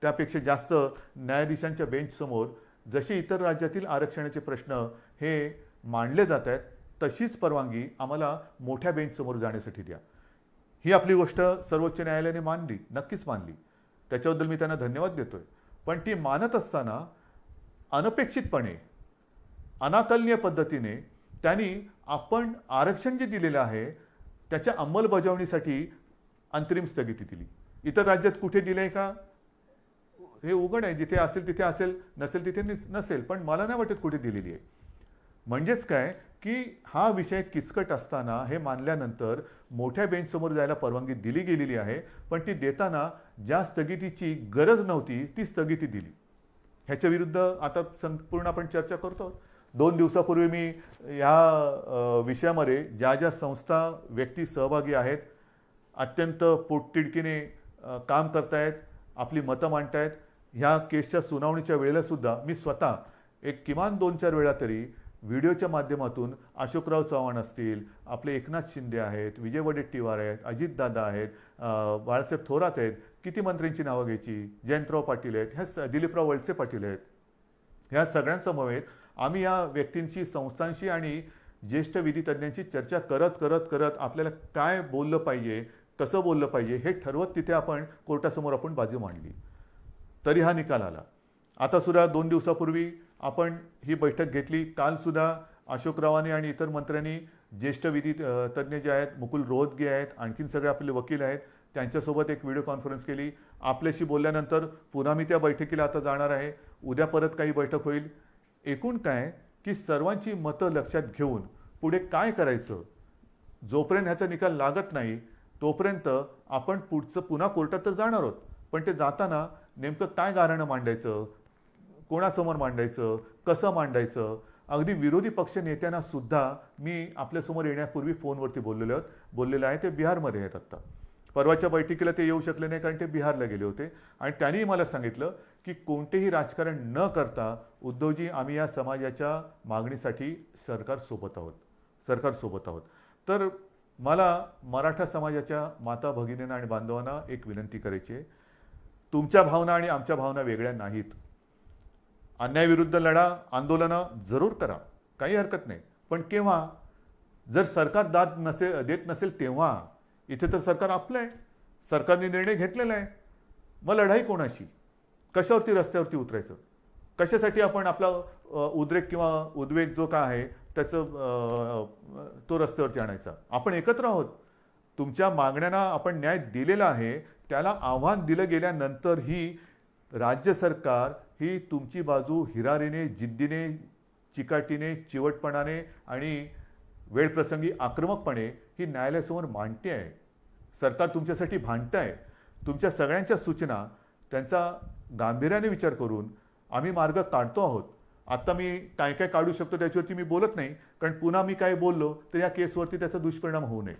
त्यापेक्षा जास्त न्यायाधीशांच्या बेंचसमोर जसे इतर राज्यातील आरक्षणाचे प्रश्न हे मांडले जात आहेत तशीच परवानगी आम्हाला मोठ्या बेंचसमोर जाण्यासाठी द्या. ही आपली गोष्ट सर्वोच्च न्यायालयाने मानली, नक्कीच मानली. त्याच्याबद्दल मी त्यांना धन्यवाद देतोय. पण ती मानत असताना अनपेक्षितपणे, अनाकलनीय पद्धतीने त्यांनी आपण आरक्षण जे दिलेलं आहे त्याच्या अंमलबजावणीसाठी अंतरिम स्थगिती दिली. इतर राज्यात कुठे दिलंय का हे उघड आहे, जिथे असेल तिथे असेल, नसेल तिथे नसेल, पण मला नाही वाटत कुठे दिलेली आहे. म्हणजेच काय की हा विषय किचकट असताना हे मानल्यानंतर मोठ्या बेंचसमोर जायला परवानगी दिली गेलेली आहे, पण ती देताना ज्या स्थगितीची गरज नव्हती ती स्थगिती दिली. ह्याच्या विरुद्ध आता संपूर्ण आपण चर्चा करतो. 2 दिवसापूर्वी मी या विषयामध्ये ज्या ज्या संस्था, व्यक्ती सहभागी आहेत, अत्यंत पोटतिडकीने काम करतायत, आपली मतं मांडतायत, ह्या केसच्या सुनावणीच्या वेळेलासुद्धा मी स्वतः एक किमान 2-4 वेळा तरी व्हिडिओच्या माध्यमातून अशोकराव चव्हाण असतील, आपले एकनाथ शिंदे आहेत, विजय वडेट्टीवार आहेत, अजितदादा आहेत, बाळासाहेब थोरात आहेत, किती मंत्र्यांची नावं घ्यायची, जयंतराव पाटील आहेत, ह्या दिलीपराव वळसे पाटील आहेत, ह्या सगळ्यांसमवेत आम्ही या व्यक्तींशी, संस्थांशी आणि ज्येष्ठ विधितज्ञांची चर्चा करत करत करत आपल्याला काय बोललं पाहिजे, कसं बोललं पाहिजे हे ठरवत तिथे आपण कोर्टासमोर आपण बाजू मांडली. तरी हा निकाल आला. आता सुद्धा 2 दिवसापूर्वी आपण ही बैठक घेतली. काल सुद्धा अशोकरावांनी आणि इतर मंत्र्यांनी, ज्येष्ठ विधी तज्ज्ञ जे आहेत, मुकुल रोहतगी आहेत, आणखीन सगळे आपले वकील आहेत, त्यांच्यासोबत एक व्हिडिओ कॉन्फरन्स केली. आपल्याशी बोलल्यानंतर पुन्हा मी त्या बैठकीला आता जाणार आहे. उद्या परत काही बैठक होईल. एकूण काय की सर्वांची मतं लक्षात घेऊन पुढे काय करायचं, जोपर्यंत ह्याचा निकाल लागत नाही तोपर्यंत आपण पुन्हा कोर्टात तर जाणार आहोत, पण ते जाताना नेमकं काय गाऱ्हाणं मांडायचं, कोणासमोर मांडायचं, कसं मांडायचं. अगदी विरोधी पक्ष नेत्यांना सुद्धा मी आपल्यासमोर येण्यापूर्वी फोनवरती बोललेलं आहे. ते बिहारमध्ये आहेत आत्ता. परवाच्या बैठकीला ते येऊ शकले नाही कारण ते बिहारला गेले होते आणि त्यांनी मला सांगितलं की कोणतेही राजकारण न करता उद्धवजी आम्ही या समाजाच्या मागणीसाठी सरकारसोबत आहोत. तर मला मराठा समाजाच्या माता भगिनींना आणि बांधवांना एक विनंती करायची आहे. तुमच्या भावना आणि आमच्या भावना वेगळ्या नाहीत. अन्यायाविरुद्ध लढा, आंदोलनं जरूर करा, काही हरकत नाही. पण केव्हा, जर सरकार देत नसेल तेव्हा. इथे तर सरकार आपलं आहे, सरकारने निर्णय घेतलेला आहे. मग लढाई कोणाशी, कशावरती रस्त्यावरती उतरायचं, कशासाठी आपण आपला उद्रेक किंवा उद्वेग जो काय आहे त्याचं तो रस्त्यावरती आणायचा. आपण एकत्र आहोत. तुमच्या मागण्यांना आपण न्याय दिलेला आहे. त्याला आव्हान दिलं गेल्यानंतरही राज्य सरकार ही तुमची बाजू हिरारीने, जिद्दीने, चिकाटीने, चिवटपणाने आणि वेळप्रसंगी आक्रमकपणे ही न्यायालयासमोर मांडते आहे. सरकार तुमच्यासाठी भांडत आहे. तुमच्या सगळ्यांच्या सूचना त्यांचा गांभीर्याने विचार करून आम्ही मार्ग काढतो आहोत. आता मी काय काय काढू शकतो त्याच्यावरती मी बोलत नाही, कारण पुन्हा मी काय बोललो तर या केसवरती त्याचा दुष्परिणाम होऊ नये.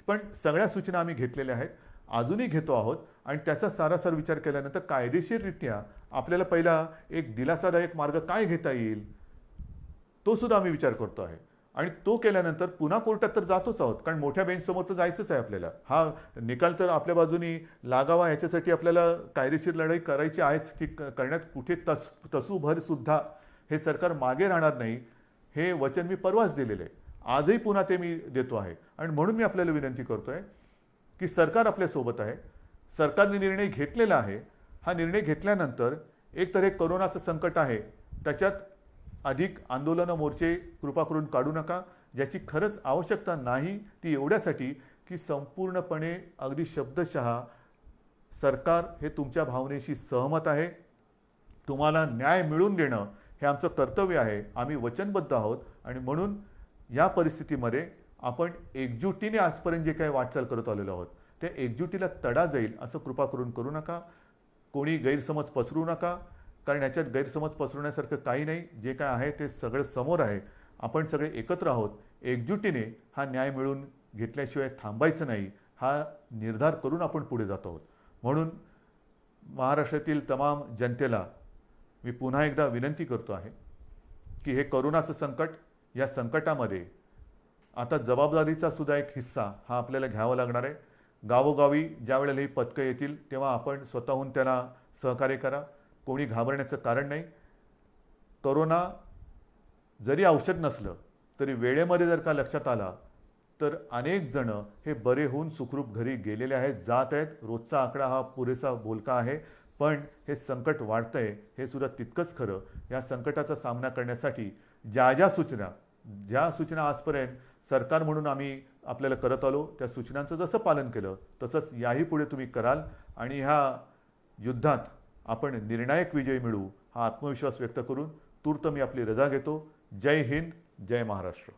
पण सगळ्या सूचना आम्ही घेतलेल्या आहेत, अजूनही घेतो आहोत आणि त्याचा सारासार विचार केल्यानंतर कायदेशीररित्या आपल्याला पहिला एक दिलासादायक मार्ग काय घेता येईल तो सुद्धा आम्ही विचार करतो आहे. आणि तो केल्यानंतर पुन्हा कोर्टात तर जातोच आहोत, कारण मोठ्या बेंचसमोर तर जायचंच आहे आपल्याला. हा निकाल तर आपल्या बाजूनी लागावा याच्यासाठी आपल्याला कायदेशीर लढाई करायची आहेच. ती करण्यात कुठे तसूभर सुद्धा हे सरकार मागे राहणार नाही, हे वचन मी परवाच दिलेलं आहे. आजही पुन्हा ते मी देतो आहे. आणि म्हणून मी आपल्याला विनंती करतोय की सरकार आपल्यासोबत आहे. सरकारने निर्णय घेतलेला आहे. हा निर्णय घेतल्यानंतर एकतर हे कोरोनाचं संकट आहे, त्याच्यात अधिक आंदोलनं मोर्चे कृपा करून काढू नका. ज्याची खरंच आवश्यकता नाही ती एवढ्यासाठी की संपूर्णपणे अगदी शब्दशः सरकार हे तुमच्या भावनेशी सहमत आहे. तुम्हाला न्याय मिळवून देणं हे आमचं कर्तव्य आहे. आम्ही वचनबद्ध आहोत आणि म्हणून या परिस्थितीमध्ये आपण एकजुटीने आजपर्यंत जे काही वाटचाल करत आलेलो आहोत त्या एकजुटीला तडा जाईल असं कृपा करून करू नका. कोणी गैरसमज पसरू नका, कारण याच्यात गैरसमज पसरवण्यासारखं काही नाही. जे काय आहे ते सगळं समोर आहे. आपण सगळे एकत्र आहोत. एकजुटीने हा न्याय मिळवून घेतल्याशिवाय थांबायचं नाही हा निर्धार करून आपण पुढे जात आहोत. म्हणून महाराष्ट्रातील तमाम जनतेला मी पुन्हा एकदा विनंती करतो आहे की हे कोरोनाचं संकट, या संकटामध्ये आता जबाबदारीचा सुद्धा एक हिस्सा हा आपल्याला घ्यावा लागणार आहे. गावोगावी ज्या वेळेला ही पथकं येतील तेव्हा आपण स्वतःहून त्याला सहकार्य करा. कोणी घाबरण्याचं कारण नाही. कोरोना जरी औषध नसलं तरी वेळेमध्ये जर का लक्षात आला तर अनेक जण हे बरे होऊन सुखरूप घरी गेलेले आहेत, जात आहेत. रोजचा आकडा हा पुरेसा बोलका आहे. पण हे संकट वाढतंय हे सुद्धा तितकंच खरं. या संकटाचा सामना करण्यासाठी ज्या सूचना आजपर्यंत सरकार म्हणून आम्ही आपल्याला करत आलो त्या सूचनांचं जसं पालन केलं तसंच याही पुढे तुम्ही कराल आणि ह्या युद्धात आपण निर्णायक विजय मिळवू हा आत्मविश्वास व्यक्त करून तूर्त मी आपली रजा घेतो. जय हिंद, जय महाराष्ट्र.